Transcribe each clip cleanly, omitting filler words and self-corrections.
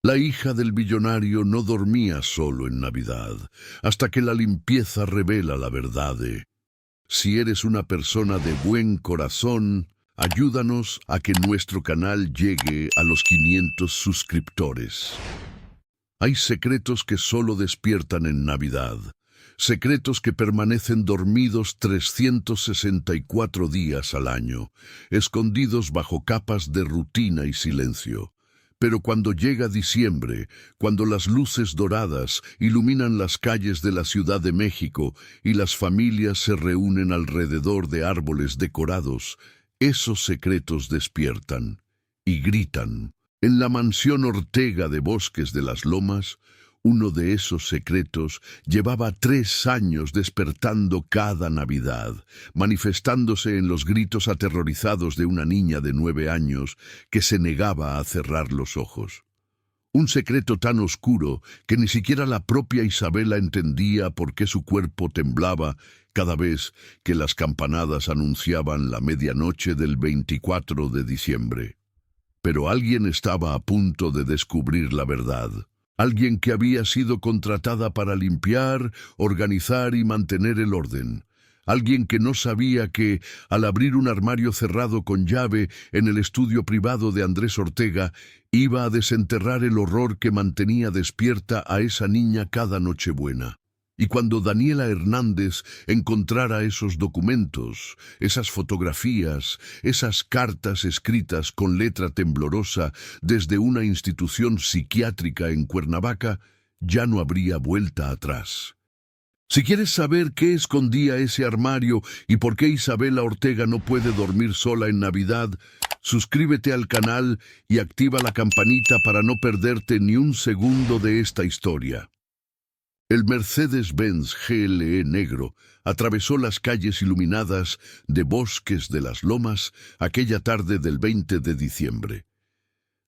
La hija del millonario no dormía solo en Navidad, hasta que la limpieza revela la verdad. Si eres una persona de buen corazón, ayúdanos a que nuestro canal llegue a los 500 suscriptores. Hay secretos que solo despiertan en Navidad. Secretos que permanecen dormidos 364 días al año, escondidos bajo capas de rutina y silencio. Pero cuando llega diciembre, cuando las luces doradas iluminan las calles de la Ciudad de México y las familias se reúnen alrededor de árboles decorados, esos secretos despiertan y gritan. En la mansión Ortega de Bosques de las Lomas, uno de esos secretos llevaba 3 años despertando cada Navidad, manifestándose en los gritos aterrorizados de una niña de 9 años que se negaba a cerrar los ojos. Un secreto tan oscuro que ni siquiera la propia Isabela entendía por qué su cuerpo temblaba cada vez que las campanadas anunciaban la medianoche del 24 de diciembre. Pero alguien estaba a punto de descubrir la verdad. Alguien que había sido contratada para limpiar, organizar y mantener el orden. Alguien que no sabía que, al abrir un armario cerrado con llave en el estudio privado de Andrés Ortega, iba a desenterrar el horror que mantenía despierta a esa niña cada Nochebuena. Y cuando Daniela Hernández encontrara esos documentos, esas fotografías, esas cartas escritas con letra temblorosa desde una institución psiquiátrica en Cuernavaca, ya no habría vuelta atrás. Si quieres saber qué escondía ese armario y por qué Isabela Ortega no puede dormir sola en Navidad, suscríbete al canal y activa la campanita para no perderte ni un segundo de esta historia. El Mercedes-Benz GLE negro atravesó las calles iluminadas de Bosques de las Lomas aquella tarde del 20 de diciembre.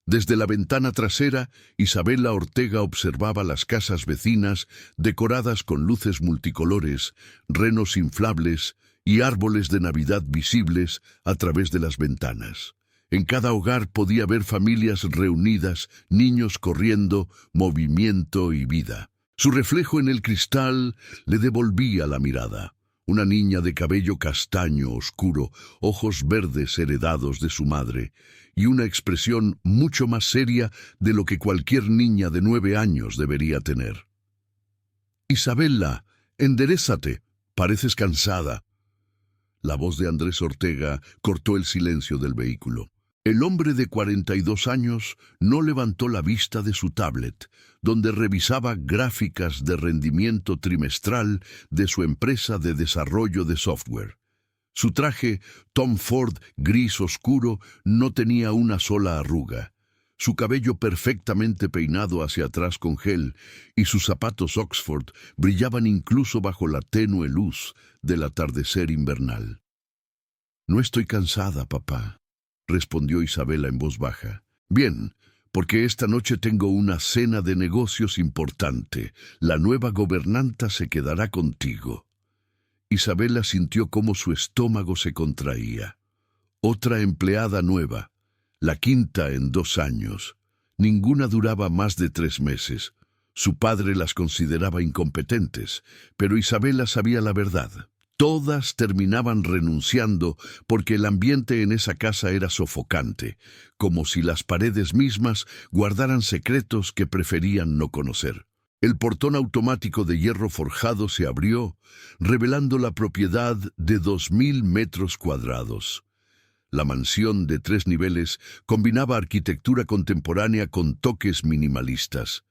Desde la ventana trasera, Isabela Ortega observaba las casas vecinas decoradas con luces multicolores, renos inflables y árboles de Navidad visibles a través de las ventanas. En cada hogar podía ver familias reunidas, niños corriendo, movimiento y vida. Su reflejo en el cristal le devolvía la mirada. Una niña de cabello castaño oscuro, ojos verdes heredados de su madre, y una expresión mucho más seria de lo que cualquier niña de 9 años debería tener. «Isabela, enderézate, pareces cansada». La voz de Andrés Ortega cortó el silencio del vehículo. El hombre de 42 años no levantó la vista de su tablet, donde revisaba gráficas de rendimiento trimestral de su empresa de desarrollo de software. Su traje, Tom Ford gris oscuro, no tenía una sola arruga. Su cabello perfectamente peinado hacia atrás con gel y sus zapatos Oxford brillaban incluso bajo la tenue luz del atardecer invernal. «No estoy cansada, papá», respondió Isabela en voz baja. «Bien, porque esta noche tengo una cena de negocios importante. La nueva gobernanta se quedará contigo». Isabela sintió cómo su estómago se contraía. Otra empleada nueva, la quinta en 2 años. Ninguna duraba más de 3 meses. Su padre las consideraba incompetentes, pero Isabela sabía la verdad. Todas terminaban renunciando porque el ambiente en esa casa era sofocante, como si las paredes mismas guardaran secretos que preferían no conocer. El portón automático de hierro forjado se abrió, revelando la propiedad de 2000 metros cuadrados. La mansión de 3 niveles combinaba arquitectura contemporánea con toques minimalistas.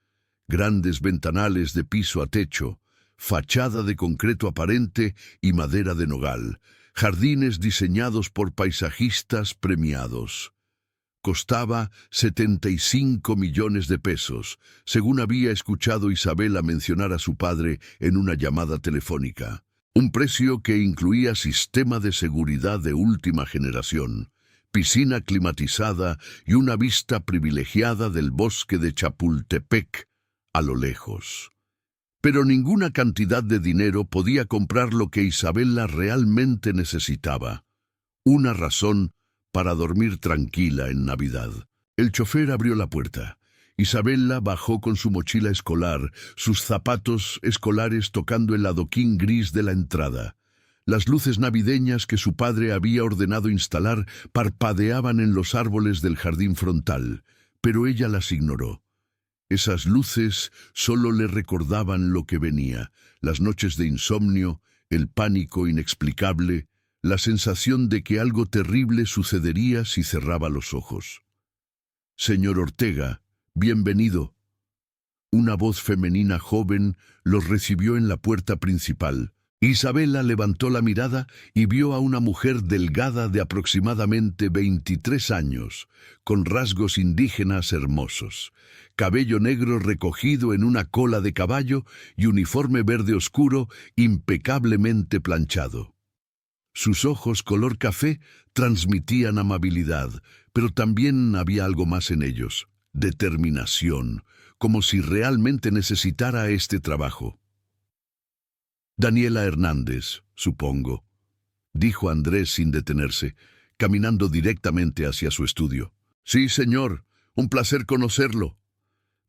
Grandes ventanales de piso a techo, fachada de concreto aparente y madera de nogal, jardines diseñados por paisajistas premiados. Costaba 75 millones de pesos, según había escuchado Isabela mencionar a su padre en una llamada telefónica. Un precio que incluía sistema de seguridad de última generación, piscina climatizada y una vista privilegiada del bosque de Chapultepec a lo lejos. Pero ninguna cantidad de dinero podía comprar lo que Isabela realmente necesitaba: una razón para dormir tranquila en Navidad. El chofer abrió la puerta. Isabela bajó con su mochila escolar, sus zapatos escolares tocando el adoquín gris de la entrada. Las luces navideñas que su padre había ordenado instalar parpadeaban en los árboles del jardín frontal, pero ella las ignoró. Esas luces solo le recordaban lo que venía, las noches de insomnio, el pánico inexplicable, la sensación de que algo terrible sucedería si cerraba los ojos. «Señor Ortega, bienvenido». Una voz femenina joven los recibió en la puerta principal. Isabela levantó la mirada y vio a una mujer delgada de aproximadamente 23 años, con rasgos indígenas hermosos, cabello negro recogido en una cola de caballo y uniforme verde oscuro impecablemente planchado. Sus ojos color café transmitían amabilidad, pero también había algo más en ellos, determinación, como si realmente necesitara este trabajo. «Daniela Hernández, supongo», dijo Andrés sin detenerse, caminando directamente hacia su estudio. «Sí, señor, un placer conocerlo».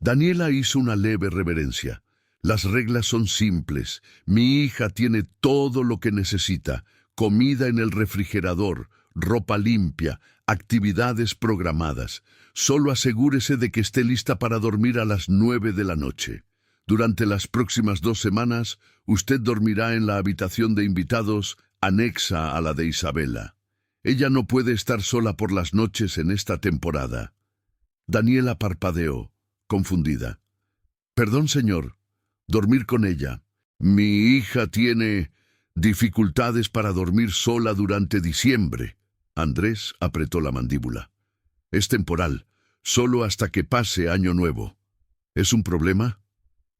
Daniela hizo una leve reverencia. «Las reglas son simples. Mi hija tiene todo lo que necesita. Comida en el refrigerador, ropa limpia, actividades programadas. Solo asegúrese de que esté lista para dormir a las 9 de la noche. Durante las próximas 2 semanas, usted dormirá en la habitación de invitados anexa a la de Isabela. Ella no puede estar sola por las noches en esta temporada». Daniela parpadeó, confundida. «Perdón, señor. Dormir con ella. Mi hija tiene dificultades para dormir sola durante diciembre». Andrés apretó la mandíbula. «Es temporal, solo hasta que pase Año Nuevo. ¿Es un problema?»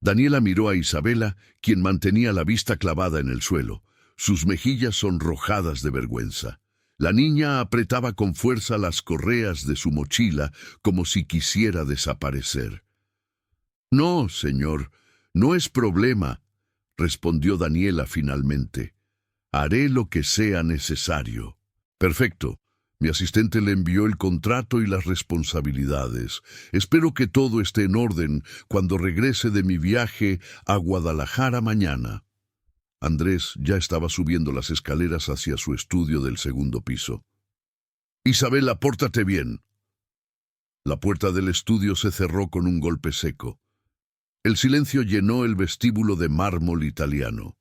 Daniela miró a Isabela, quien mantenía la vista clavada en el suelo, sus mejillas sonrojadas de vergüenza. La niña apretaba con fuerza las correas de su mochila como si quisiera desaparecer. «No, señor, no es problema», respondió Daniela finalmente. «Haré lo que sea necesario». «Perfecto. Mi asistente le envió el contrato y las responsabilidades. Espero que todo esté en orden cuando regrese de mi viaje a Guadalajara mañana». Andrés ya estaba subiendo las escaleras hacia su estudio del segundo piso. «Isabela, pórtate bien». La puerta del estudio se cerró con un golpe seco. El silencio llenó el vestíbulo de mármol italiano.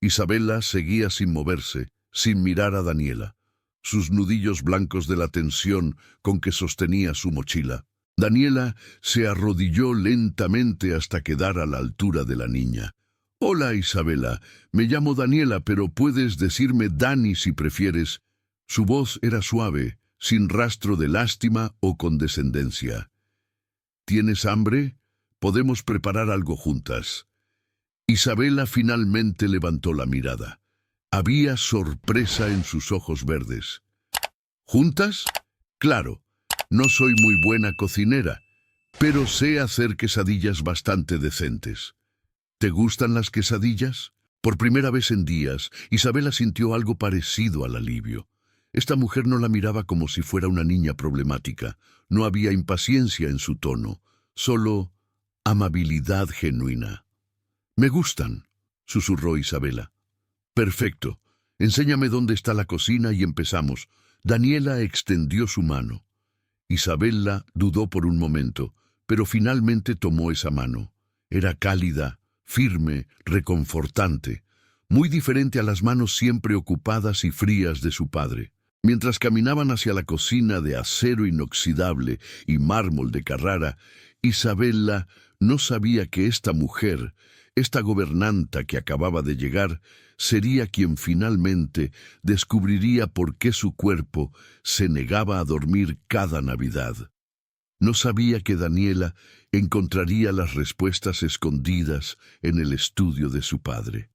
Isabela seguía sin moverse, sin mirar a Daniela, sus nudillos blancos de la tensión con que sostenía su mochila. Daniela se arrodilló lentamente hasta quedar a la altura de la niña. «Hola, Isabela. Me llamo Daniela, pero puedes decirme Dani si prefieres». Su voz era suave, sin rastro de lástima o condescendencia. «¿Tienes hambre? Podemos preparar algo juntas». Isabela finalmente levantó la mirada. Había sorpresa en sus ojos verdes. «¿Juntas? Claro, no soy muy buena cocinera, pero sé hacer quesadillas bastante decentes». «¿Te gustan las quesadillas?» Por primera vez en días, Isabela sintió algo parecido al alivio. Esta mujer no la miraba como si fuera una niña problemática. No había impaciencia en su tono, solo amabilidad genuina. «Me gustan», susurró Isabela. «Perfecto. Enséñame dónde está la cocina y empezamos». Daniela extendió su mano. Isabela dudó por un momento, pero finalmente tomó esa mano. Era cálida, firme, reconfortante, muy diferente a las manos siempre ocupadas y frías de su padre. Mientras caminaban hacia la cocina de acero inoxidable y mármol de Carrara, Isabela no sabía que esta mujer, esta gobernanta que acababa de llegar, sería quien finalmente descubriría por qué su cuerpo se negaba a dormir cada Navidad. No sabía que Daniela encontraría las respuestas escondidas en el estudio de su padre.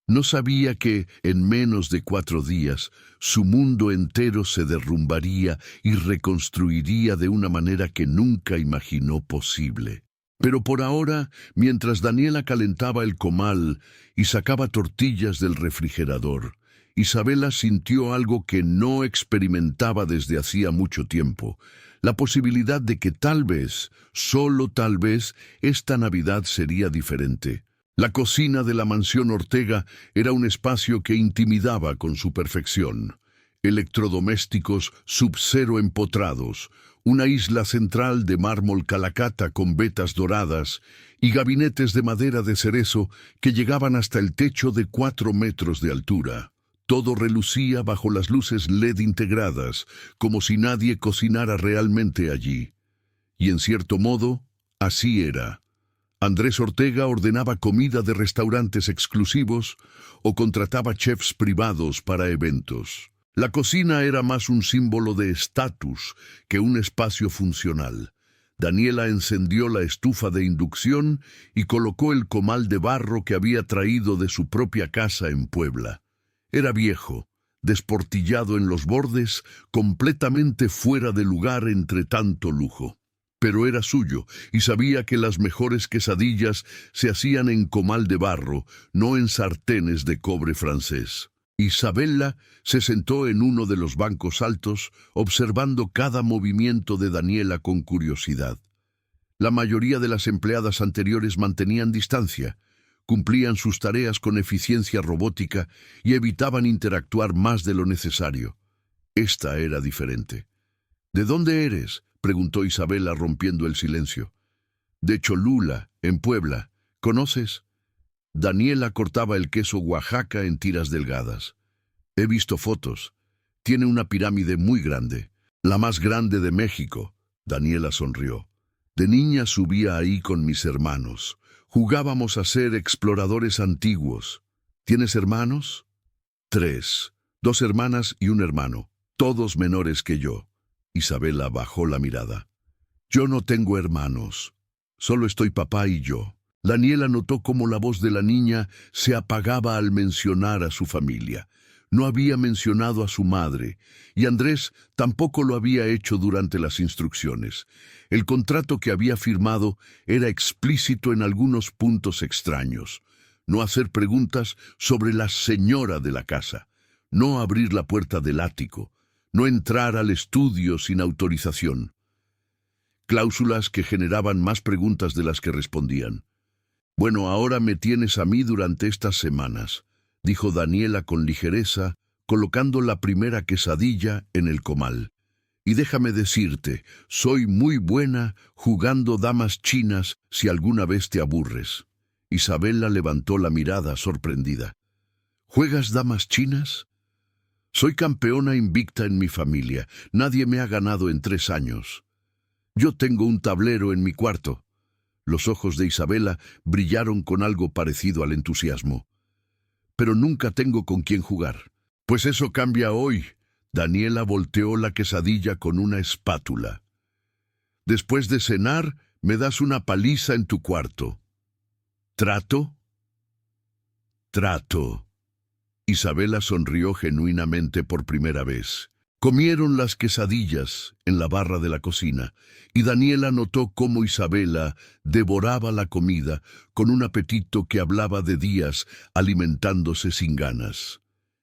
No sabía que, en menos de 4 días, su mundo entero se derrumbaría y reconstruiría de una manera que nunca imaginó posible. Pero por ahora, mientras Daniela calentaba el comal y sacaba tortillas del refrigerador, Isabela sintió algo que no experimentaba desde hacía mucho tiempo, la posibilidad de que tal vez, solo tal vez, esta Navidad sería diferente. La cocina de la mansión Ortega era un espacio que intimidaba con su perfección. Electrodomésticos sub-cero empotrados, una isla central de mármol Calacata con vetas doradas y gabinetes de madera de cerezo que llegaban hasta el techo de 4 metros de altura. Todo relucía bajo las luces LED integradas, como si nadie cocinara realmente allí. Y en cierto modo, así era. Andrés Ortega ordenaba comida de restaurantes exclusivos o contrataba chefs privados para eventos. La cocina era más un símbolo de estatus que un espacio funcional. Daniela encendió la estufa de inducción y colocó el comal de barro que había traído de su propia casa en Puebla. Era viejo, desportillado en los bordes, completamente fuera de lugar entre tanto lujo. Pero era suyo, y sabía que las mejores quesadillas se hacían en comal de barro, no en sartenes de cobre francés. Isabela se sentó en uno de los bancos altos, observando cada movimiento de Daniela con curiosidad. La mayoría de las empleadas anteriores mantenían distancia, cumplían sus tareas con eficiencia robótica y evitaban interactuar más de lo necesario. Esta era diferente. ¿De dónde eres?, preguntó Isabela rompiendo el silencio. De Cholula, en Puebla. ¿Conoces? Daniela cortaba el queso Oaxaca en tiras delgadas. He visto fotos. Tiene una pirámide muy grande. La más grande de México. Daniela sonrió. De niña subía ahí con mis hermanos. Jugábamos a ser exploradores antiguos. ¿Tienes hermanos? 3. 2 hermanas y un hermano, todos menores que yo. Isabela bajó la mirada. Yo no tengo hermanos. Solo estoy papá y yo. Daniela notó cómo la voz de la niña se apagaba al mencionar a su familia. No había mencionado a su madre, y Andrés tampoco lo había hecho durante las instrucciones. El contrato que había firmado era explícito en algunos puntos extraños. No hacer preguntas sobre la señora de la casa. No abrir la puerta del ático. No entrar al estudio sin autorización. Cláusulas que generaban más preguntas de las que respondían. Bueno, ahora me tienes a mí durante estas semanas, dijo Daniela con ligereza, colocando la primera quesadilla en el comal. Y déjame decirte, soy muy buena jugando damas chinas si alguna vez te aburres. Isabela levantó la mirada sorprendida. ¿Juegas damas chinas? Soy campeona invicta en mi familia. Nadie me ha ganado en 3 años. Yo tengo un tablero en mi cuarto. Los ojos de Isabela brillaron con algo parecido al entusiasmo. Pero nunca tengo con quién jugar. Pues eso cambia hoy. Daniela volteó la quesadilla con una espátula. Después de cenar, me das una paliza en tu cuarto. ¿Trato? Trato. Isabela sonrió genuinamente por primera vez. Comieron las quesadillas en la barra de la cocina, y Daniela notó cómo Isabela devoraba la comida con un apetito que hablaba de días alimentándose sin ganas.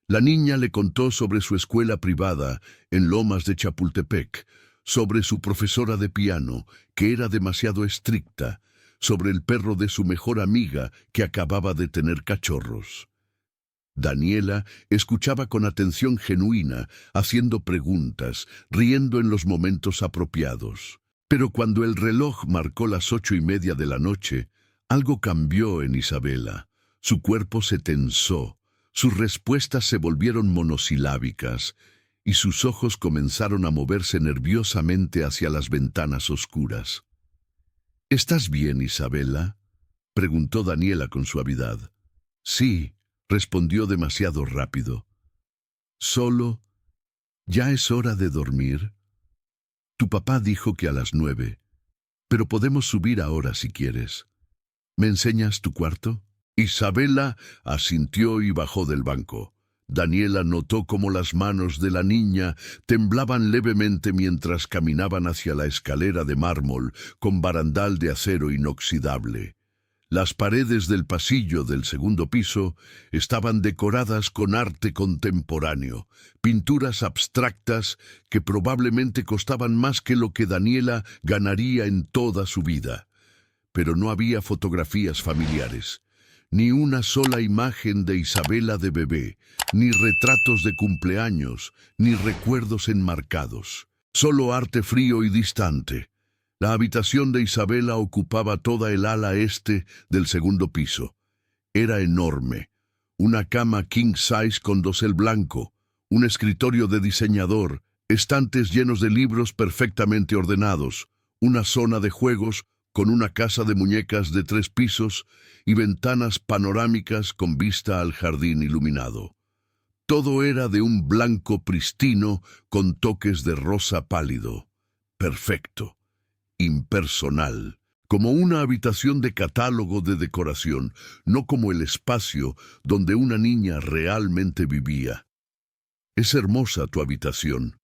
La niña le contó sobre su escuela privada en Lomas de Chapultepec, sobre su profesora de piano, que era demasiado estricta, sobre el perro de su mejor amiga que acababa de tener cachorros. Daniela escuchaba con atención genuina, haciendo preguntas, riendo en los momentos apropiados. Pero cuando el reloj marcó las 8:30 de la noche, algo cambió en Isabela. Su cuerpo se tensó, sus respuestas se volvieron monosilábicas, y sus ojos comenzaron a moverse nerviosamente hacia las ventanas oscuras. ¿Estás bien, Isabela?, preguntó Daniela con suavidad. Sí, respondió demasiado rápido. Solo, ¿ya es hora de dormir? Tu papá dijo que a las 9, pero podemos subir ahora si quieres. ¿Me enseñas tu cuarto? Isabela asintió y bajó del banco. Daniela notó cómo las manos de la niña temblaban levemente mientras caminaban hacia la escalera de mármol con barandal de acero inoxidable. Las paredes del pasillo del segundo piso estaban decoradas con arte contemporáneo, pinturas abstractas que probablemente costaban más que lo que Daniela ganaría en toda su vida. Pero no había fotografías familiares, ni una sola imagen de Isabela de bebé, ni retratos de cumpleaños, ni recuerdos enmarcados. Solo arte frío y distante. La habitación de Isabela ocupaba toda el ala este del segundo piso. Era enorme. Una cama king size con dosel blanco, un escritorio de diseñador, estantes llenos de libros perfectamente ordenados, una zona de juegos con una casa de muñecas de 3 pisos y ventanas panorámicas con vista al jardín iluminado. Todo era de un blanco pristino con toques de rosa pálido. Perfecto. Impersonal, como una habitación de catálogo de decoración, no como el espacio donde una niña realmente vivía. «Es hermosa tu habitación»,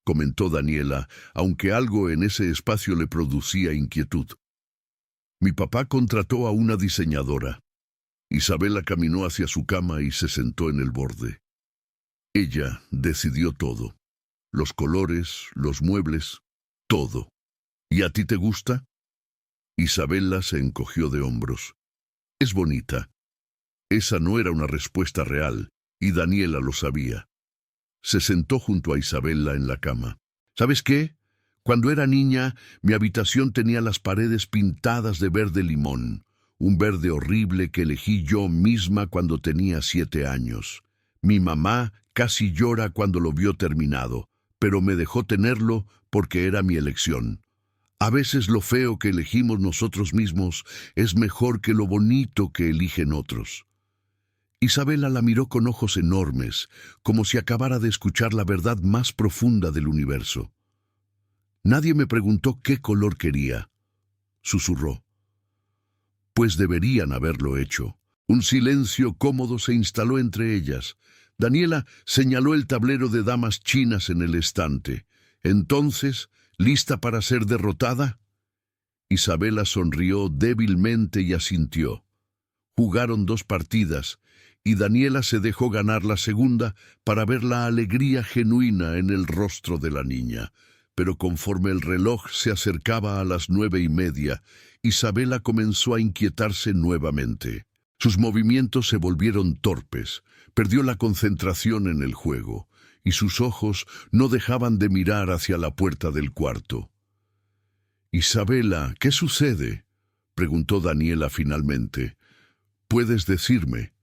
comentó Daniela, aunque algo en ese espacio le producía inquietud. «Mi papá contrató a una diseñadora». Isabela caminó hacia su cama y se sentó en el borde. Ella decidió todo. Los colores, los muebles, todo. ¿Y a ti te gusta? Isabela se encogió de hombros. Es bonita. Esa no era una respuesta real, y Daniela lo sabía. Se sentó junto a Isabela en la cama. ¿Sabes qué? Cuando era niña, mi habitación tenía las paredes pintadas de verde limón, un verde horrible que elegí yo misma cuando tenía 7 años. Mi mamá casi llora cuando lo vio terminado, pero me dejó tenerlo porque era mi elección. A veces lo feo que elegimos nosotros mismos es mejor que lo bonito que eligen otros. Isabela la miró con ojos enormes, como si acabara de escuchar la verdad más profunda del universo. Nadie me preguntó qué color quería, susurró. Pues deberían haberlo hecho. Un silencio cómodo se instaló entre ellas. Daniela señaló el tablero de damas chinas en el estante. Entonces, ¿lista para ser derrotada? Isabela sonrió débilmente y asintió. Jugaron 2 partidas, y Daniela se dejó ganar la segunda para ver la alegría genuina en el rostro de la niña. Pero conforme el reloj se acercaba a las 9:30, Isabela comenzó a inquietarse nuevamente. Sus movimientos se volvieron torpes, perdió la concentración en el juego, y sus ojos no dejaban de mirar hacia la puerta del cuarto. «Isabela, ¿qué sucede?», preguntó Daniela finalmente. «¿Puedes decirme?».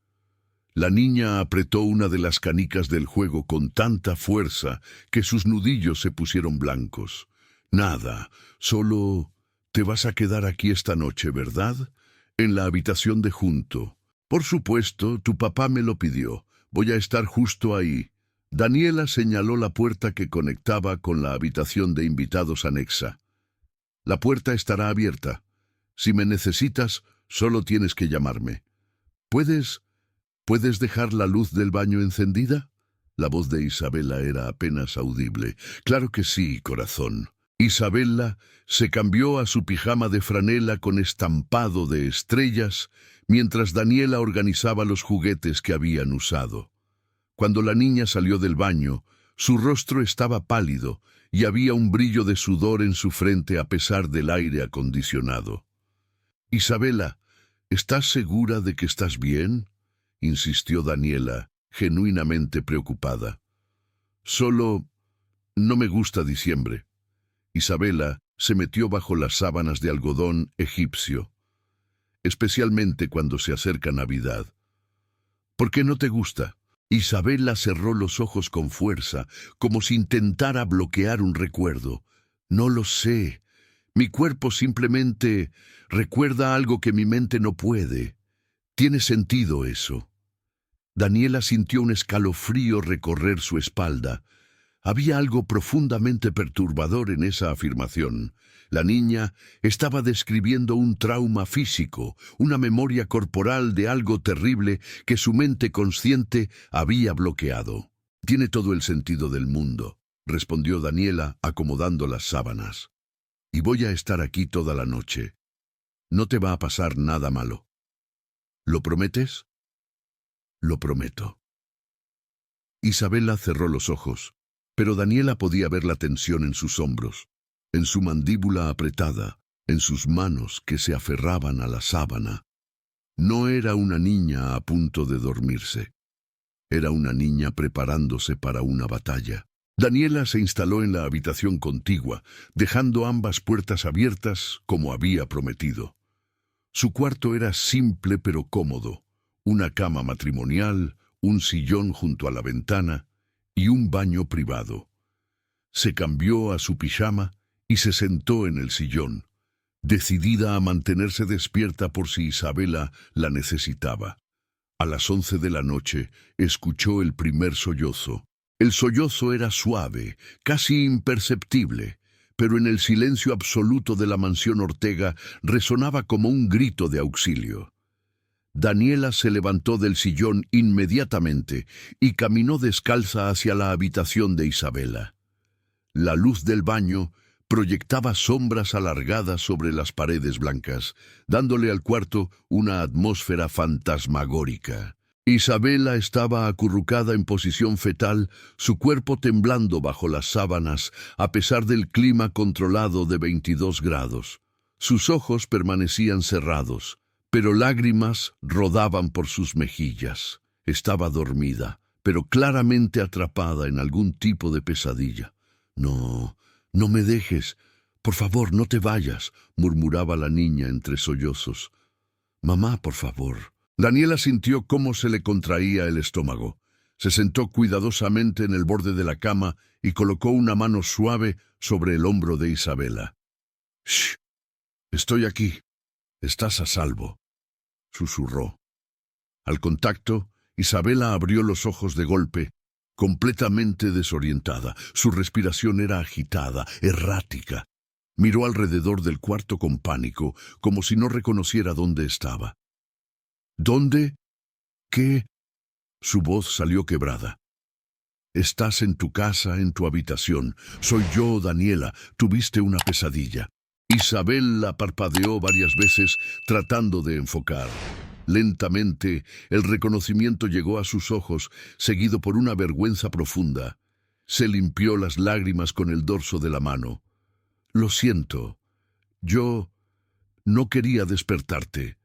La niña apretó una de las canicas del juego con tanta fuerza que sus nudillos se pusieron blancos. «Nada, solo te vas a quedar aquí esta noche, ¿verdad? En la habitación de junto. Por supuesto, tu papá me lo pidió. Voy a estar justo ahí». Daniela señaló la puerta que conectaba con la habitación de invitados anexa. «La puerta estará abierta. Si me necesitas, solo tienes que llamarme. ¿Puedes dejar la luz del baño encendida?» La voz de Isabela era apenas audible. «Claro que sí, corazón». Isabela se cambió a su pijama de franela con estampado de estrellas, mientras Daniela organizaba los juguetes que habían usado. Cuando la niña salió del baño, su rostro estaba pálido y había un brillo de sudor en su frente a pesar del aire acondicionado. «Isabela, ¿estás segura de que estás bien?», insistió Daniela, genuinamente preocupada. «Solo no me gusta diciembre». Isabela se metió bajo las sábanas de algodón egipcio, especialmente cuando se acerca Navidad. «¿Por qué no te gusta?». Isabela cerró los ojos con fuerza, como si intentara bloquear un recuerdo. «No lo sé. Mi cuerpo simplemente recuerda algo que mi mente no puede. Tiene sentido eso». Daniela sintió un escalofrío recorrer su espalda. Había algo profundamente perturbador en esa afirmación. La niña estaba describiendo un trauma físico, una memoria corporal de algo terrible que su mente consciente había bloqueado. «Tiene todo el sentido del mundo», respondió Daniela, acomodando las sábanas. «Y voy a estar aquí toda la noche. No te va a pasar nada malo». ¿Lo prometes? Lo prometo. Isabela cerró los ojos, pero Daniela podía ver la tensión en sus hombros, en su mandíbula apretada, en sus manos que se aferraban a la sábana. No era una niña a punto de dormirse. Era una niña preparándose para una batalla. Daniela se instaló en la habitación contigua, dejando ambas puertas abiertas como había prometido. Su cuarto era simple pero cómodo: una cama matrimonial, un sillón junto a la ventana y un baño privado. Se cambió a su pijama y se sentó en el sillón, decidida a mantenerse despierta por si Isabela la necesitaba. A las 11 de la noche escuchó el primer sollozo. El sollozo era suave, casi imperceptible, pero en el silencio absoluto de la mansión Ortega resonaba como un grito de auxilio. Daniela se levantó del sillón inmediatamente y caminó descalza hacia la habitación de Isabela. La luz del baño proyectaba sombras alargadas sobre las paredes blancas, dándole al cuarto una atmósfera fantasmagórica. Isabela estaba acurrucada en posición fetal, su cuerpo temblando bajo las sábanas, a pesar del clima controlado de 22 grados. Sus ojos permanecían cerrados, pero lágrimas rodaban por sus mejillas. Estaba dormida, pero claramente atrapada en algún tipo de pesadilla. «No, no me dejes. Por favor, no te vayas», murmuraba la niña entre sollozos. «Mamá, por favor». Daniela sintió cómo se le contraía el estómago. Se sentó cuidadosamente en el borde de la cama y colocó una mano suave sobre el hombro de Isabela. «Shh, estoy aquí. Estás a salvo», susurró. Al contacto, Isabela abrió los ojos de golpe, completamente desorientada. Su respiración era agitada, errática. Miró alrededor del cuarto con pánico, como si no reconociera dónde estaba. «¿Dónde? ¿Qué?» Su voz salió quebrada. «Estás en tu casa, en tu habitación. Soy yo, Daniela. Tuviste una pesadilla». Isabela parpadeó varias veces, tratando de enfocar. Lentamente, el reconocimiento llegó a sus ojos, seguido por una vergüenza profunda. Se limpió las lágrimas con el dorso de la mano. «Lo siento. Yo no quería despertarte».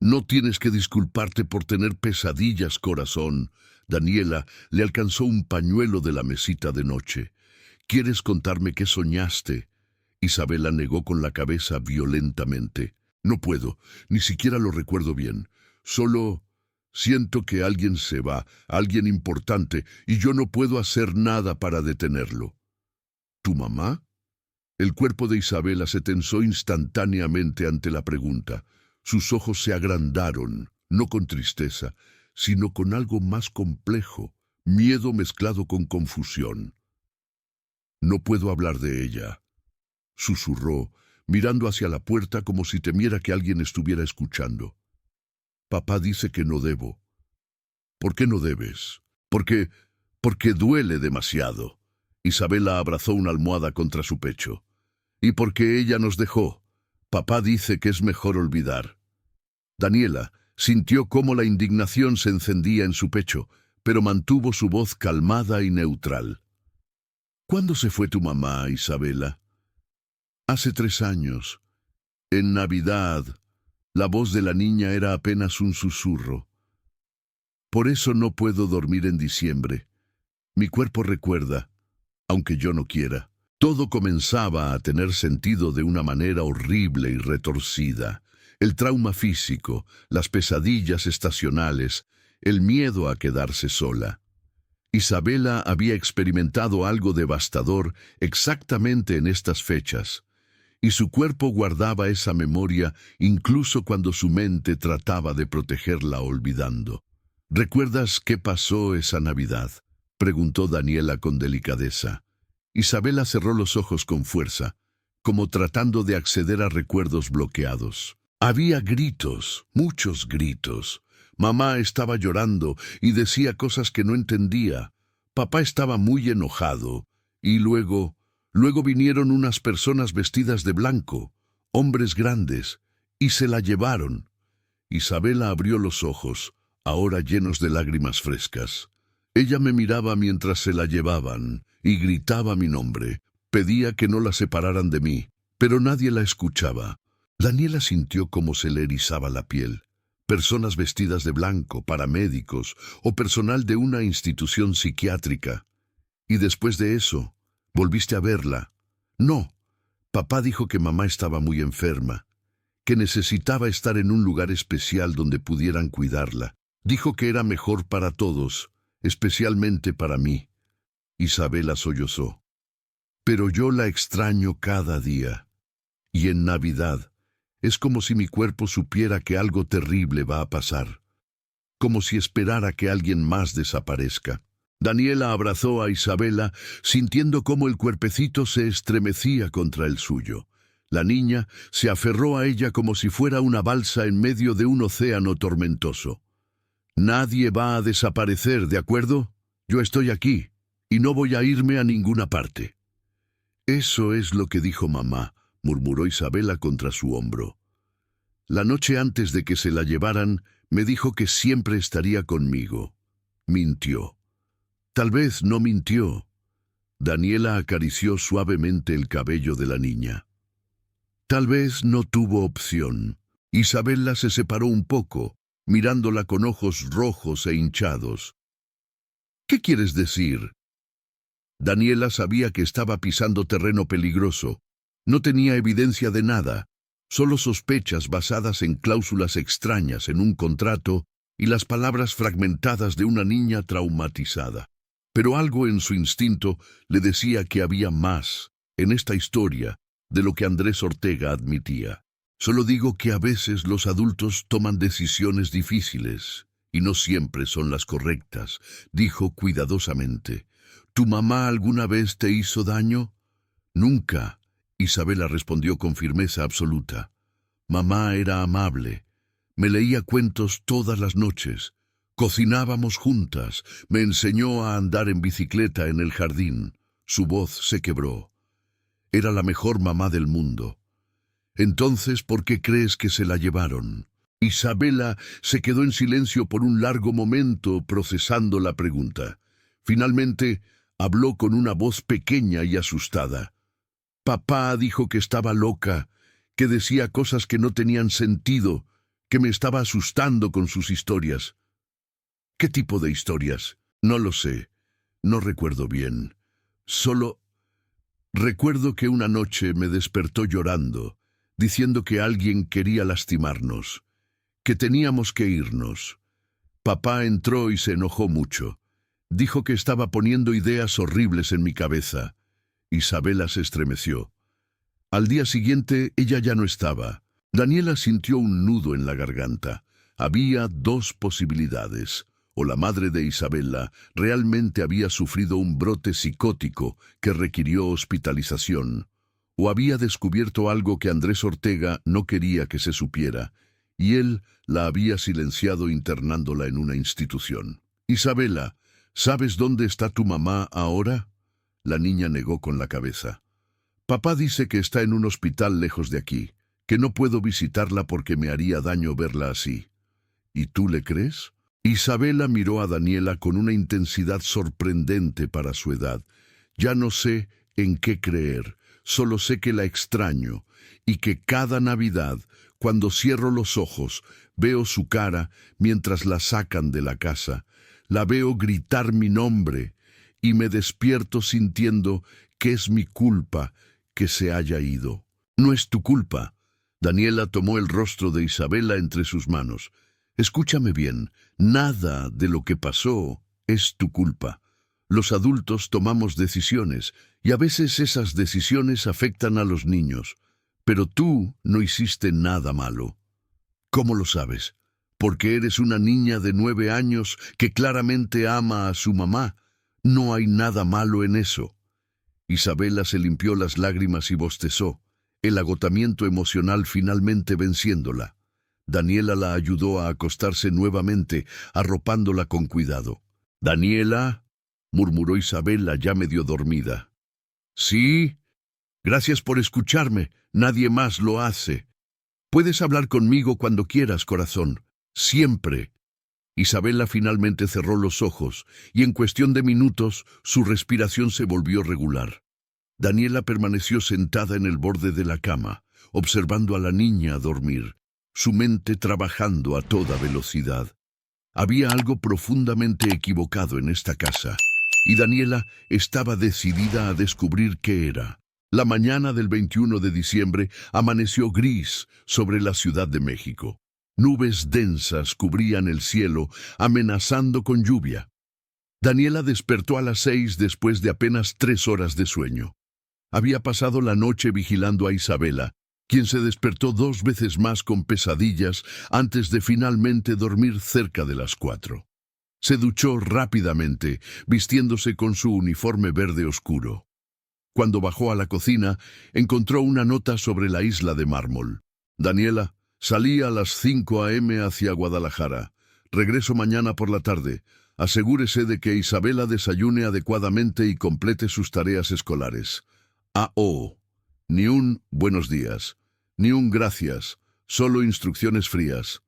«No tienes que disculparte por tener pesadillas, corazón». Daniela le alcanzó un pañuelo de la mesita de noche. «¿Quieres contarme qué soñaste?» Isabela negó con la cabeza violentamente. «No puedo, ni siquiera lo recuerdo bien. Solo siento que alguien se va, alguien importante, y yo no puedo hacer nada para detenerlo». «¿Tu mamá?» El cuerpo de Isabela se tensó instantáneamente ante la pregunta. Sus ojos se agrandaron, no con tristeza, sino con algo más complejo, miedo mezclado con confusión. «No puedo hablar de ella», susurró, mirando hacia la puerta como si temiera que alguien estuviera escuchando. «Papá dice que no debo». «¿Por qué no debes?» Porque duele demasiado». Isabela abrazó una almohada contra su pecho. «Y porque ella nos dejó. Papá dice que es mejor olvidar». Daniela sintió cómo la indignación se encendía en su pecho, pero mantuvo su voz calmada y neutral. «¿Cuándo se fue tu mamá, Isabela?» «Hace 3 años. En Navidad». La voz de la niña era apenas un susurro. «Por eso no puedo dormir en diciembre. Mi cuerpo recuerda, aunque yo no quiera». Todo comenzaba a tener sentido de una manera horrible y retorcida. El trauma físico, las pesadillas estacionales, el miedo a quedarse sola. Isabela había experimentado algo devastador exactamente en estas fechas, y su cuerpo guardaba esa memoria incluso cuando su mente trataba de protegerla olvidando. «¿Recuerdas qué pasó esa Navidad?», preguntó Daniela con delicadeza. Isabela cerró los ojos con fuerza, como tratando de acceder a recuerdos bloqueados. Había gritos, muchos gritos. Mamá estaba llorando y decía cosas que no entendía. Papá estaba muy enojado. Y luego vinieron unas personas vestidas de blanco, hombres grandes, y se la llevaron. Isabela abrió los ojos, ahora llenos de lágrimas frescas. Ella me miraba mientras se la llevaban y gritaba mi nombre. Pedía que no la separaran de mí, pero nadie la escuchaba. Daniela sintió cómo se le erizaba la piel. Personas vestidas de blanco, paramédicos o personal de una institución psiquiátrica. Y después de eso, ¿volviste a verla? No. Papá dijo que mamá estaba muy enferma, que necesitaba estar en un lugar especial donde pudieran cuidarla. Dijo que era mejor para todos, especialmente para mí. Isabela sollozó. Pero yo la extraño cada día. Y en Navidad, es como si mi cuerpo supiera que algo terrible va a pasar. Como si esperara que alguien más desaparezca. Daniela abrazó a Isabela, sintiendo cómo el cuerpecito se estremecía contra el suyo. La niña se aferró a ella como si fuera una balsa en medio de un océano tormentoso. Nadie va a desaparecer, ¿de acuerdo? Yo estoy aquí, y no voy a irme a ninguna parte. Eso es lo que dijo mamá, murmuró Isabela contra su hombro. La noche antes de que se la llevaran, me dijo que siempre estaría conmigo. Mintió. Tal vez no mintió. Daniela acarició suavemente el cabello de la niña. Tal vez no tuvo opción. Isabela se separó un poco, mirándola con ojos rojos e hinchados. ¿Qué quieres decir? Daniela sabía que estaba pisando terreno peligroso. No tenía evidencia de nada, solo sospechas basadas en cláusulas extrañas en un contrato y las palabras fragmentadas de una niña traumatizada. Pero algo en su instinto le decía que había más en esta historia de lo que Andrés Ortega admitía. Solo digo que a veces los adultos toman decisiones difíciles y no siempre son las correctas, dijo cuidadosamente. ¿Tu mamá alguna vez te hizo daño? Nunca, Isabela respondió con firmeza absoluta. Mamá era amable. Me leía cuentos todas las noches. Cocinábamos juntas. Me enseñó a andar en bicicleta en el jardín. Su voz se quebró. Era la mejor mamá del mundo. Entonces, ¿por qué crees que se la llevaron? Isabela se quedó en silencio por un largo momento procesando la pregunta. Finalmente, habló con una voz pequeña y asustada. Papá dijo que estaba loca, que decía cosas que no tenían sentido, que me estaba asustando con sus historias. ¿Qué tipo de historias? No lo sé. No recuerdo bien. Solo recuerdo que una noche me despertó llorando, diciendo que alguien quería lastimarnos, que teníamos que irnos. Papá entró y se enojó mucho. Dijo que estaba poniendo ideas horribles en mi cabeza. Isabela se estremeció. Al día siguiente ella ya no estaba. Daniela sintió un nudo en la garganta. Había dos posibilidades. O la madre de Isabela realmente había sufrido un brote psicótico que requirió hospitalización, o había descubierto algo que Andrés Ortega no quería que se supiera, y él la había silenciado internándola en una institución. Isabela, ¿sabes dónde está tu mamá ahora? La niña negó con la cabeza. Papá dice que está en un hospital lejos de aquí, que no puedo visitarla porque me haría daño verla así. ¿Y tú le crees? Isabela miró a Daniela con una intensidad sorprendente para su edad. Ya no sé en qué creer, solo sé que la extraño y que cada Navidad, cuando cierro los ojos, veo su cara mientras la sacan de la casa. La veo gritar mi nombre y me despierto sintiendo que es mi culpa que se haya ido. No es tu culpa. Daniela tomó el rostro de Isabela entre sus manos. Escúchame bien, nada de lo que pasó es tu culpa. Los adultos tomamos decisiones y a veces esas decisiones afectan a los niños. Pero tú no hiciste nada malo. ¿Cómo lo sabes? Porque eres una niña de 9 años que claramente ama a su mamá. No hay nada malo en eso. Isabela se limpió las lágrimas y bostezó, el agotamiento emocional finalmente venciéndola. Daniela la ayudó a acostarse nuevamente, arropándola con cuidado. «Daniela», murmuró Isabela ya medio dormida. «Sí, gracias por escucharme, nadie más lo hace». Puedes hablar conmigo cuando quieras, corazón. Siempre. Isabela finalmente cerró los ojos y en cuestión de minutos su respiración se volvió regular. Daniela permaneció sentada en el borde de la cama, observando a la niña dormir, su mente trabajando a toda velocidad. Había algo profundamente equivocado en esta casa, y Daniela estaba decidida a descubrir qué era. La mañana del 21 de diciembre amaneció gris sobre la Ciudad de México. Nubes densas cubrían el cielo, amenazando con lluvia. Daniela despertó a las 6 después de apenas 3 horas de sueño. Había pasado la noche vigilando a Isabela, quien se despertó 2 veces más con pesadillas antes de finalmente dormir cerca de las 4. Se duchó rápidamente, vistiéndose con su uniforme verde oscuro. Cuando bajó a la cocina, encontró una nota sobre la isla de mármol. Daniela, salí a las 5 a.m. hacia Guadalajara. Regreso mañana por la tarde. Asegúrese de que Isabela desayune adecuadamente y complete sus tareas escolares. A.O. Ni un buenos días, ni un gracias, solo instrucciones frías.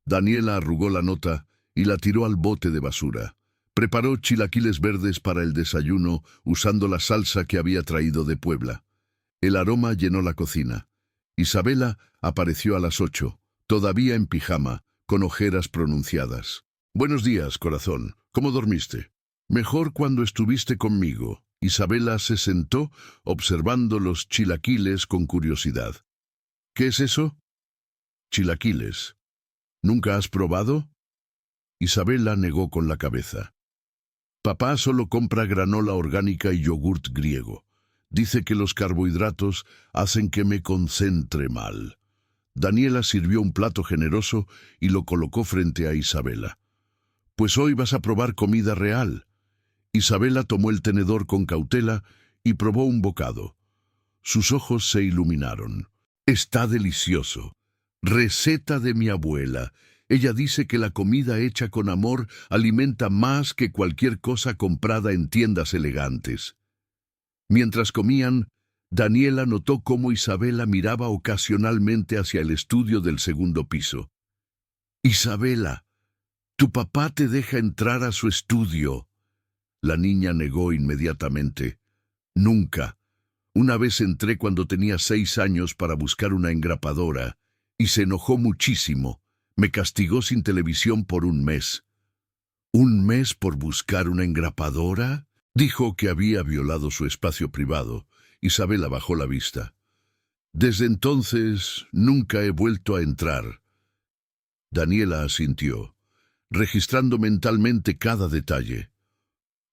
Daniela arrugó la nota y la tiró al bote de basura. Preparó chilaquiles verdes para el desayuno usando la salsa que había traído de Puebla. El aroma llenó la cocina. Isabela apareció a las 8, todavía en pijama, con ojeras pronunciadas. Buenos días, corazón. ¿Cómo dormiste? Mejor cuando estuviste conmigo. Isabela se sentó, observando los chilaquiles con curiosidad. ¿Qué es eso? Chilaquiles. ¿Nunca has probado? Isabela negó con la cabeza. Papá solo compra granola orgánica y yogurt griego. Dice que los carbohidratos hacen que me concentre mal. Daniela sirvió un plato generoso y lo colocó frente a Isabela. Pues hoy vas a probar comida real. Isabela tomó el tenedor con cautela y probó un bocado. Sus ojos se iluminaron. Está delicioso. Receta de mi abuela. Ella dice que la comida hecha con amor alimenta más que cualquier cosa comprada en tiendas elegantes. Mientras comían, Daniela notó cómo Isabela miraba ocasionalmente hacia el estudio del segundo piso. Isabela, tu papá te deja entrar a su estudio. La niña negó inmediatamente. Nunca. Una vez entré cuando tenía 6 años para buscar una engrapadora, y se enojó muchísimo. Me castigó sin televisión por 1 mes. ¿1 mes por buscar una engrapadora? Dijo que había violado su espacio privado. Isabela bajó la vista. Desde entonces nunca he vuelto a entrar. Daniela asintió, registrando mentalmente cada detalle.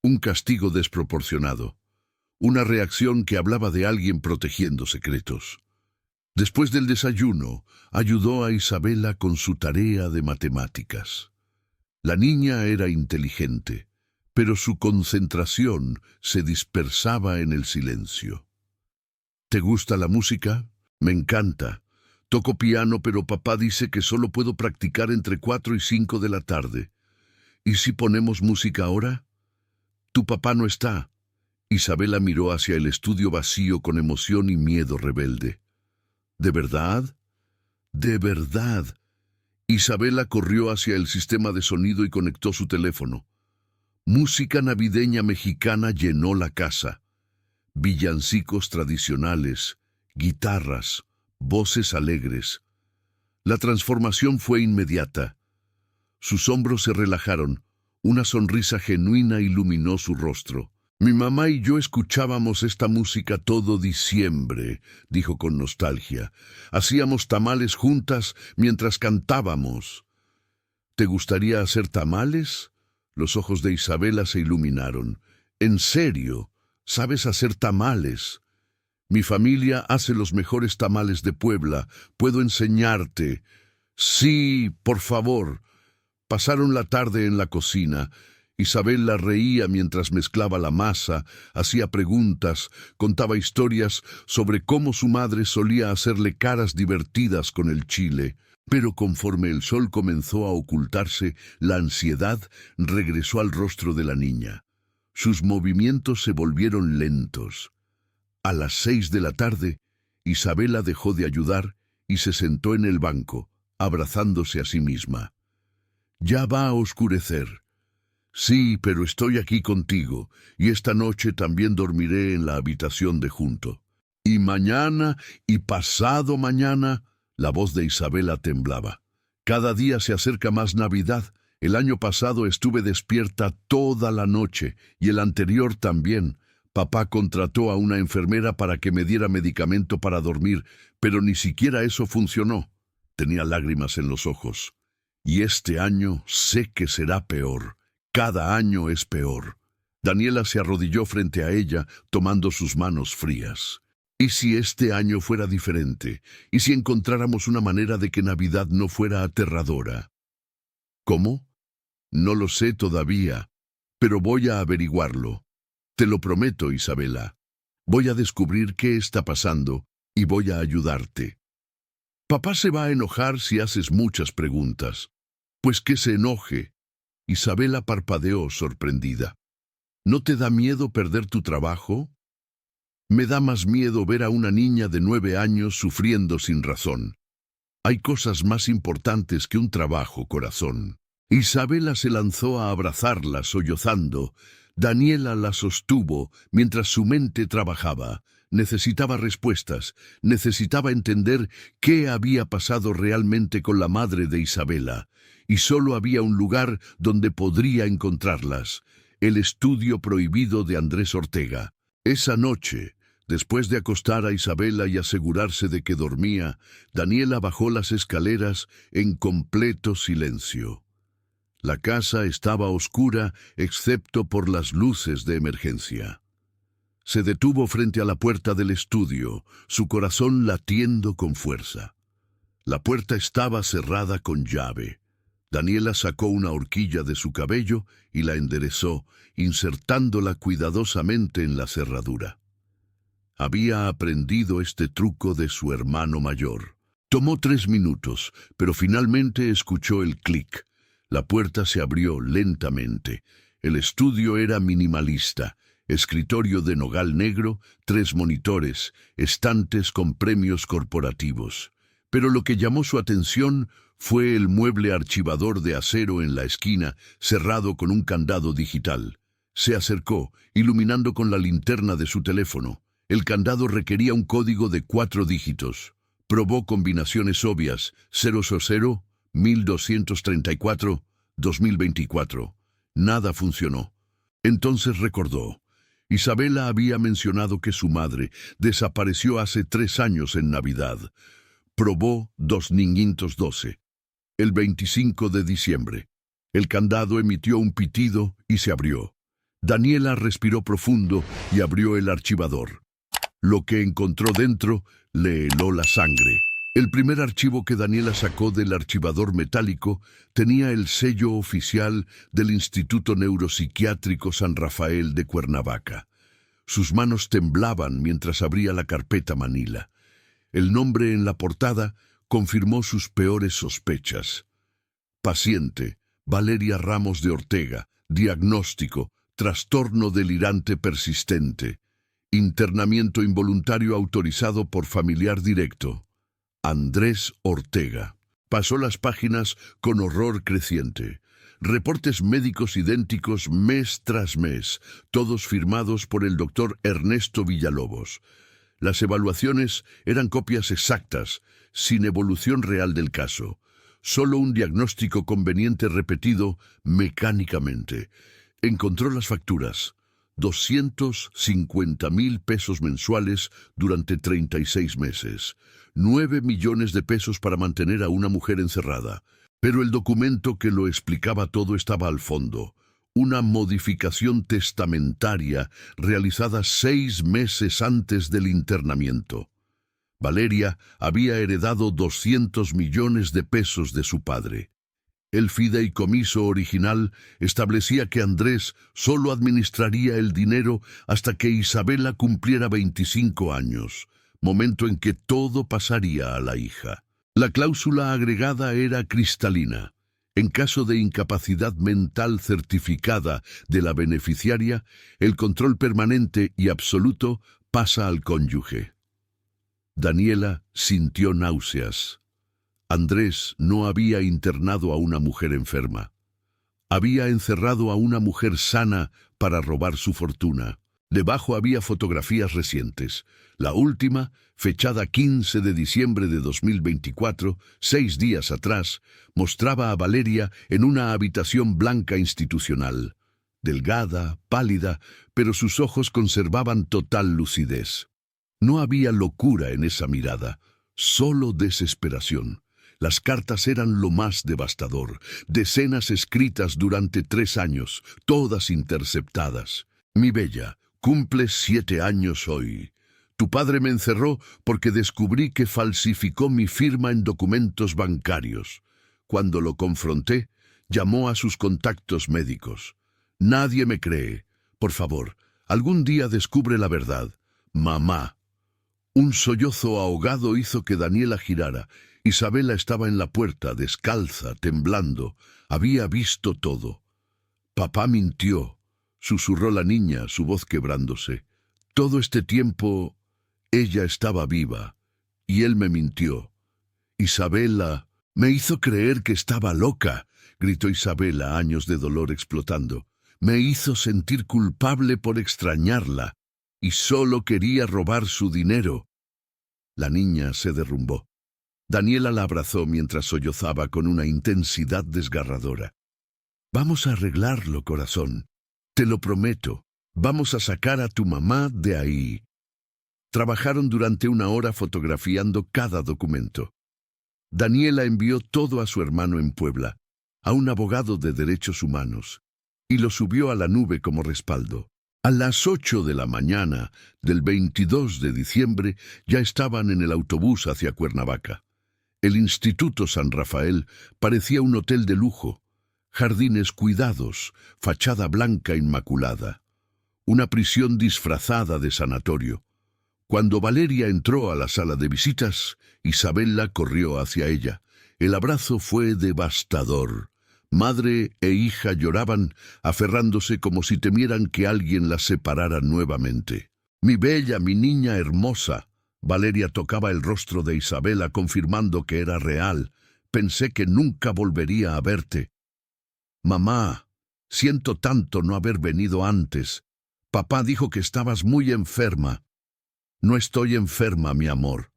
Un castigo desproporcionado. Una reacción que hablaba de alguien protegiendo secretos. Después del desayuno, ayudó a Isabela con su tarea de matemáticas. La niña era inteligente, pero su concentración se dispersaba en el silencio. ¿Te gusta la música? Me encanta. Toco piano, pero papá dice que solo puedo practicar entre 4 y 5 de la tarde. ¿Y si ponemos música ahora? Tu papá no está. Isabela miró hacia el estudio vacío con emoción y miedo rebelde. ¿De verdad? ¿De verdad? Isabela corrió hacia el sistema de sonido y conectó su teléfono. Música navideña mexicana llenó la casa. Villancicos tradicionales, guitarras, voces alegres. La transformación fue inmediata. Sus hombros se relajaron, una sonrisa genuina iluminó su rostro. Mi mamá y yo escuchábamos esta música todo diciembre, dijo con nostalgia. Hacíamos tamales juntas mientras cantábamos. ¿Te gustaría hacer tamales? Los ojos de Isabela se iluminaron. ¿En serio? ¿Sabes hacer tamales? Mi familia hace los mejores tamales de Puebla. Puedo enseñarte. Sí, por favor. Pasaron la tarde en la cocina. Isabela reía mientras mezclaba la masa, hacía preguntas, contaba historias sobre cómo su madre solía hacerle caras divertidas con el chile. Pero conforme el sol comenzó a ocultarse, la ansiedad regresó al rostro de la niña. Sus movimientos se volvieron lentos. A las 6 de la tarde, Isabela dejó de ayudar y se sentó en el banco, abrazándose a sí misma. «Ya va a oscurecer». «Sí, pero estoy aquí contigo, y esta noche también dormiré en la habitación de junto. Y mañana, y pasado mañana», la voz de Isabela temblaba. «Cada día se acerca más Navidad. El año pasado estuve despierta toda la noche, y el anterior también. Papá contrató a una enfermera para que me diera medicamento para dormir, pero ni siquiera eso funcionó». Tenía lágrimas en los ojos. «Y este año sé que será peor. Cada año es peor». Daniela se arrodilló frente a ella, tomando sus manos frías. ¿Y si este año fuera diferente? ¿Y si encontráramos una manera de que Navidad no fuera aterradora? ¿Cómo? No lo sé todavía, pero voy a averiguarlo. Te lo prometo, Isabela. Voy a descubrir qué está pasando y voy a ayudarte. Papá se va a enojar si haces muchas preguntas. Pues que se enoje. Isabela parpadeó sorprendida. ¿No te da miedo perder tu trabajo? Me da más miedo ver a una niña de 9 años sufriendo sin razón. Hay cosas más importantes que un trabajo, corazón. Isabela se lanzó a abrazarla, sollozando. Daniela la sostuvo mientras su mente trabajaba. Necesitaba respuestas, necesitaba entender qué había pasado realmente con la madre de Isabela. Y solo había un lugar donde podría encontrarlas: el estudio prohibido de Andrés Ortega. Esa noche, después de acostar a Isabela y asegurarse de que dormía, Daniela bajó las escaleras en completo silencio. La casa estaba oscura excepto por las luces de emergencia. Se detuvo frente a la puerta del estudio, su corazón latiendo con fuerza. La puerta estaba cerrada con llave. Daniela sacó una horquilla de su cabello y la enderezó, insertándola cuidadosamente en la cerradura. Había aprendido este truco de su hermano mayor. Tomó 3 minutos, pero finalmente escuchó el clic. La puerta se abrió lentamente. El estudio era minimalista: escritorio de nogal negro, 3 monitores, estantes con premios corporativos. Pero lo que llamó su atención fue el mueble archivador de acero en la esquina, cerrado con un candado digital. Se acercó, iluminando con la linterna de su teléfono. El candado requería un código de 4 dígitos. Probó combinaciones obvias: 000, 1234, 2024. Nada funcionó. Entonces recordó. Isabela había mencionado que su madre desapareció hace 3 años en Navidad. Probó 2512. El 25 de diciembre. El candado emitió un pitido y se abrió. Daniela respiró profundo y abrió el archivador. Lo que encontró dentro le heló la sangre. El primer archivo que Daniela sacó del archivador metálico tenía el sello oficial del Instituto Neuropsiquiátrico San Rafael de Cuernavaca. Sus manos temblaban mientras abría la carpeta manila. El nombre en la portada confirmó sus peores sospechas. Paciente: Valeria Ramos de Ortega. Diagnóstico: trastorno delirante persistente. Internamiento involuntario autorizado por familiar directo: Andrés Ortega. Pasó las páginas con horror creciente. Reportes médicos idénticos mes tras mes, todos firmados por el doctor Ernesto Villalobos. Las evaluaciones eran copias exactas, sin evolución real del caso. Solo un diagnóstico conveniente repetido mecánicamente. Encontró las facturas: 250,000 pesos mensuales durante 36 meses. 9 millones de pesos para mantener a una mujer encerrada. Pero el documento que lo explicaba todo estaba al fondo: una modificación testamentaria realizada 6 meses antes del internamiento. Valeria había heredado 200 millones de pesos de su padre. El fideicomiso original establecía que Andrés solo administraría el dinero hasta que Isabela cumpliera 25 años, momento en que todo pasaría a la hija. La cláusula agregada era cristalina: en caso de incapacidad mental certificada de la beneficiaria, el control permanente y absoluto pasa al cónyuge. Daniela sintió náuseas. Andrés no había internado a una mujer enferma. Había encerrado a una mujer sana para robar su fortuna. Debajo había fotografías recientes. La última, fechada 15 de diciembre de 2024, 6 días atrás, mostraba a Valeria en una habitación blanca institucional. Delgada, pálida, pero sus ojos conservaban total lucidez. No había locura en esa mirada, solo desesperación. Las cartas eran lo más devastador, decenas escritas durante 3 años, todas interceptadas. Mi bella, cumples 7 años hoy. Tu padre me encerró porque descubrí que falsificó mi firma en documentos bancarios. Cuando lo confronté, llamó a sus contactos médicos. Nadie me cree. Por favor, algún día descubre la verdad. Mamá. Un sollozo ahogado hizo que Daniela girara. Isabela estaba en la puerta, descalza, temblando. Había visto todo. Papá mintió, susurró la niña, su voz quebrándose. Todo este tiempo, ella estaba viva, y él me mintió. Isabela me hizo creer que estaba loca, gritó Isabela, años de dolor explotando. Me hizo sentir culpable por extrañarla, y solo quería robar su dinero. La niña se derrumbó. Daniela la abrazó mientras sollozaba con una intensidad desgarradora. Vamos a arreglarlo, corazón. Te lo prometo. Vamos a sacar a tu mamá de ahí. Trabajaron durante 1 hora fotografiando cada documento. Daniela envió todo a su hermano en Puebla, a un abogado de derechos humanos, y lo subió a la nube como respaldo. A las 8 de la mañana del 22 de diciembre ya estaban en el autobús hacia Cuernavaca. El Instituto San Rafael parecía un hotel de lujo, jardines cuidados, fachada blanca inmaculada, una prisión disfrazada de sanatorio. Cuando Valeria entró a la sala de visitas, Isabela corrió hacia ella. El abrazo fue devastador. Madre e hija lloraban, aferrándose como si temieran que alguien las separara nuevamente. Mi bella, mi niña hermosa. Valeria tocaba el rostro de Isabela, confirmando que era real. Pensé que nunca volvería a verte. Mamá, siento tanto no haber venido antes. Papá dijo que estabas muy enferma. No estoy enferma, mi amor.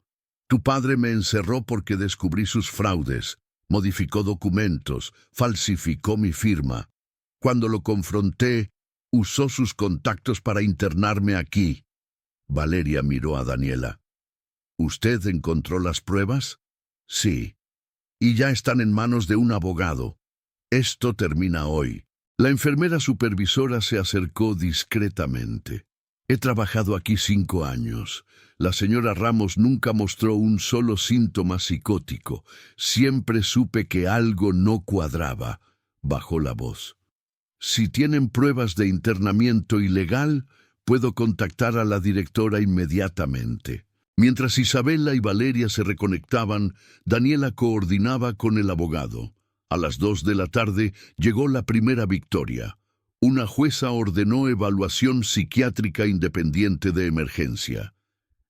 Tu padre me encerró porque descubrí sus fraudes. Modificó documentos, falsificó mi firma. Cuando lo confronté, usó sus contactos para internarme aquí. Valeria miró a Daniela. ¿Usted encontró las pruebas? Sí. Y ya están en manos de un abogado. Esto termina hoy. La enfermera supervisora se acercó discretamente. He trabajado aquí 5 años. La señora Ramos nunca mostró un solo síntoma psicótico. Siempre supe que algo no cuadraba. Bajó la voz. Si tienen pruebas de internamiento ilegal, puedo contactar a la directora inmediatamente. Mientras Isabela y Valeria se reconectaban, Daniela coordinaba con el abogado. A las 2 de la tarde llegó la primera victoria. Una jueza ordenó evaluación psiquiátrica independiente de emergencia.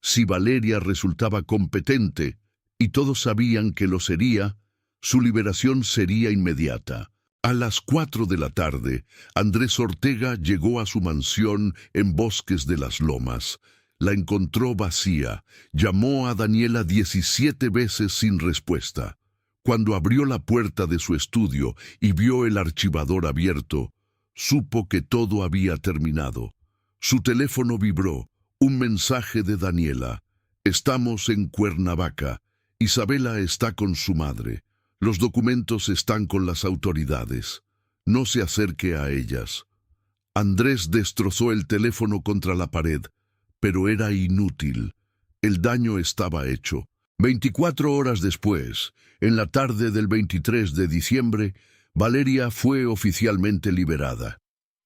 Si Valeria resultaba competente, y todos sabían que lo sería, su liberación sería inmediata. A las 4 de la tarde, Andrés Ortega llegó a su mansión en Bosques de las Lomas. La encontró vacía. Llamó a Daniela 17 veces sin respuesta. Cuando abrió la puerta de su estudio y vio el archivador abierto, supo que todo había terminado. Su teléfono vibró. Un mensaje de Daniela. Estamos en Cuernavaca. Isabela está con su madre. Los documentos están con las autoridades. No se acerque a ellas. Andrés destrozó el teléfono contra la pared, pero era inútil. El daño estaba hecho. 24 horas después, en la tarde del 23 de diciembre, Valeria fue oficialmente liberada.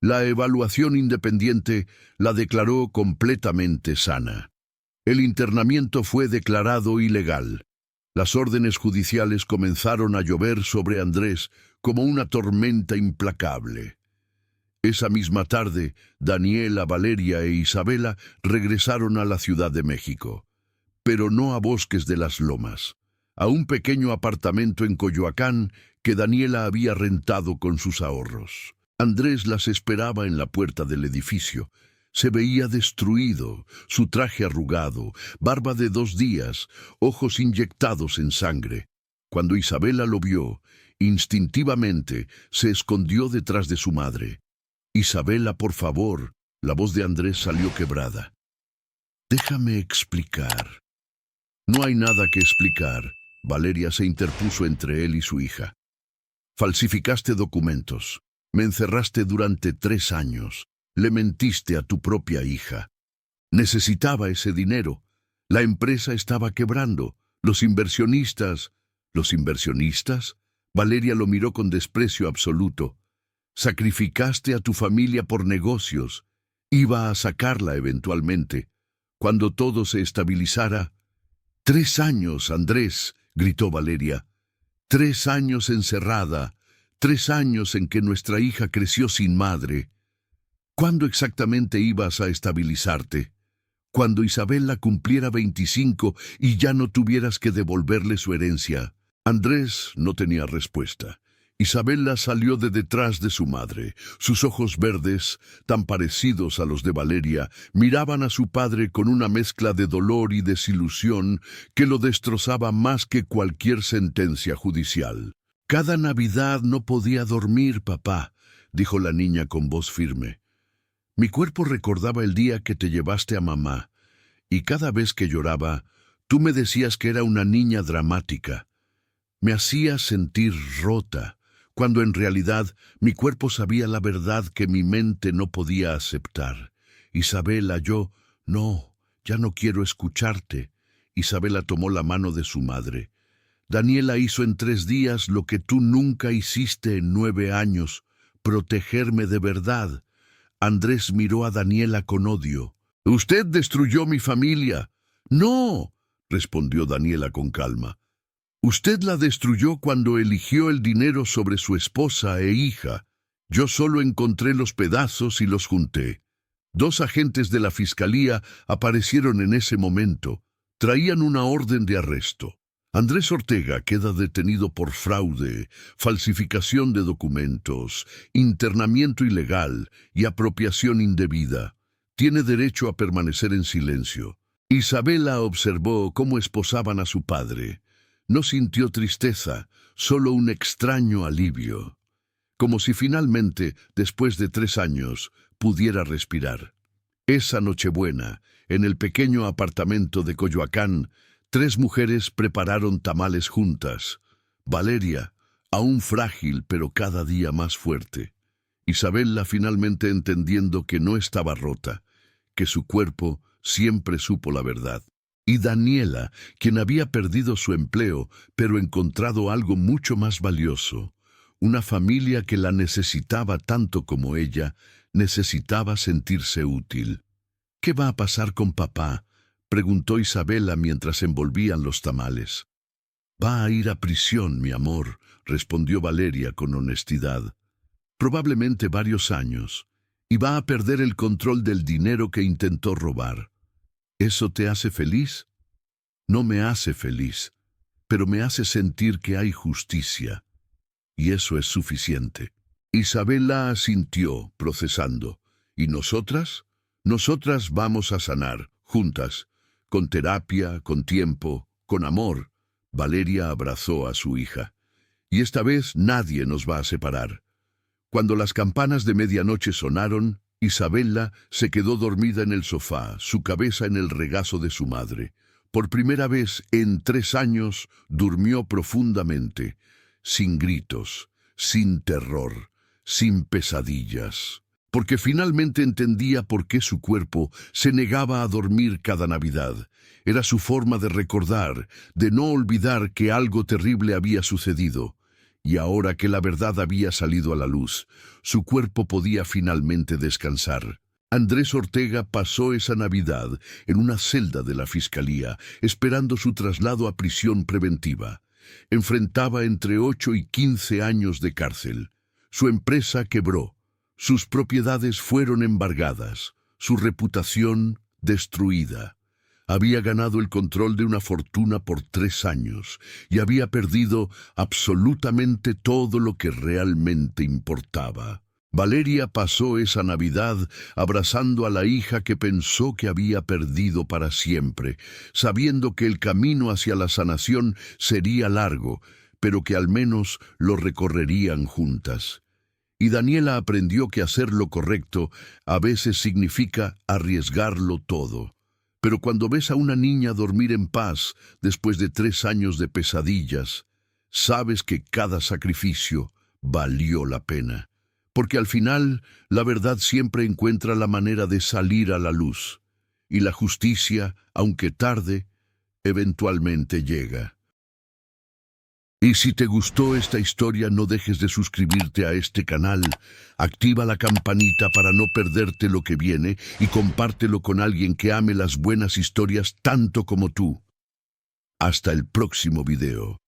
La evaluación independiente la declaró completamente sana. El internamiento fue declarado ilegal. Las órdenes judiciales comenzaron a llover sobre Andrés como una tormenta implacable. Esa misma tarde, Daniela, Valeria e Isabela regresaron a la Ciudad de México. pero no a Bosques de las Lomas, a un pequeño apartamento en Coyoacán que Daniela había rentado con sus ahorros. Andrés las esperaba en la puerta del edificio. Se veía destruido, su traje arrugado, barba de 2 días, ojos inyectados en sangre. Cuando Isabela lo vio, instintivamente se escondió detrás de su madre. «Isabela, por favor», la voz de Andrés salió quebrada. «Déjame explicar». «No hay nada que explicar», Valeria se interpuso entre él y su hija. «Falsificaste documentos, me encerraste durante 3 años, le mentiste a tu propia hija. Necesitaba ese dinero, la empresa estaba quebrando, los inversionistas». «¿Los inversionistas?», Valeria lo miró con desprecio absoluto. «Sacrificaste a tu familia por negocios. Iba a sacarla eventualmente. Cuando todo se estabilizara». «3 años, Andrés», gritó Valeria. «3 años encerrada, 3 años en que nuestra hija creció sin madre. ¿Cuándo exactamente ibas a estabilizarte? Cuando Isabela cumpliera 25 y ya no tuvieras que devolverle su herencia». Andrés no tenía respuesta. Isabela salió de detrás de su madre. Sus ojos verdes, tan parecidos a los de Valeria, miraban a su padre con una mezcla de dolor y desilusión que lo destrozaba más que cualquier sentencia judicial. «Cada Navidad no podía dormir, papá», dijo la niña con voz firme. «Mi cuerpo recordaba el día que te llevaste a mamá, y cada vez que lloraba, tú me decías que era una niña dramática. Me hacías sentir rota, cuando en realidad mi cuerpo sabía la verdad que mi mente no podía aceptar. Isabela, no, ya no quiero escucharte». Isabela tomó la mano de su madre. «Daniela hizo en 3 días lo que tú nunca hiciste en 9 años, protegerme de verdad». Andrés miró a Daniela con odio. «Usted destruyó mi familia». «No», respondió Daniela con calma. «Usted la destruyó cuando eligió el dinero sobre su esposa e hija. Yo solo encontré los pedazos y los junté. 2 agentes de la fiscalía aparecieron en ese momento. Traían una orden de arresto. Andrés Ortega queda detenido por fraude, falsificación de documentos, internamiento ilegal y apropiación indebida. Tiene derecho a permanecer en silencio». Isabela observó cómo esposaban a su padre. No sintió tristeza, solo un extraño alivio, como si finalmente, después de 3 años, pudiera respirar. Esa Nochebuena, en el pequeño apartamento de Coyoacán, 3 mujeres prepararon tamales juntas. Valeria, aún frágil pero cada día más fuerte. Isabela finalmente entendiendo que no estaba rota, que su cuerpo siempre supo la verdad. Y Daniela, quien había perdido su empleo, pero encontrado algo mucho más valioso, una familia que la necesitaba tanto como ella, necesitaba sentirse útil. «¿Qué va a pasar con papá?», preguntó Isabela mientras envolvían los tamales. «Va a ir a prisión, mi amor», respondió Valeria con honestidad. «Probablemente varios años, y va a perder el control del dinero que intentó robar. ¿Eso te hace feliz?». «No me hace feliz, pero me hace sentir que hay justicia, y eso es suficiente». Isabela asintió, procesando. «¿Y nosotras? Nosotras vamos a sanar, juntas, con terapia, con tiempo, con amor». Valeria abrazó a su hija. «Y esta vez nadie nos va a separar». Cuando las campanas de medianoche sonaron, Isabela se quedó dormida en el sofá, su cabeza en el regazo de su madre. Por primera vez en 3 años durmió profundamente, sin gritos, sin terror, sin pesadillas, porque finalmente entendía por qué su cuerpo se negaba a dormir cada Navidad. Era su forma de recordar, de no olvidar que algo terrible había sucedido. Y ahora que la verdad había salido a la luz, su cuerpo podía finalmente descansar. Andrés Ortega pasó esa Navidad en una celda de la Fiscalía, esperando su traslado a prisión preventiva. Enfrentaba entre 8 y 15 años de cárcel. Su empresa quebró, sus propiedades fueron embargadas, su reputación destruida. Había ganado el control de una fortuna por 3 años y había perdido absolutamente todo lo que realmente importaba. Valeria pasó esa Navidad abrazando a la hija que pensó que había perdido para siempre, sabiendo que el camino hacia la sanación sería largo, pero que al menos lo recorrerían juntas. Y Daniela aprendió que hacer lo correcto a veces significa arriesgarlo todo. Pero cuando ves a una niña dormir en paz después de 3 años de pesadillas, sabes que cada sacrificio valió la pena. Porque al final, la verdad siempre encuentra la manera de salir a la luz. Y la justicia, aunque tarde, eventualmente llega. Y si te gustó esta historia, no dejes de suscribirte a este canal, activa la campanita para no perderte lo que viene y compártelo con alguien que ame las buenas historias tanto como tú. Hasta el próximo video.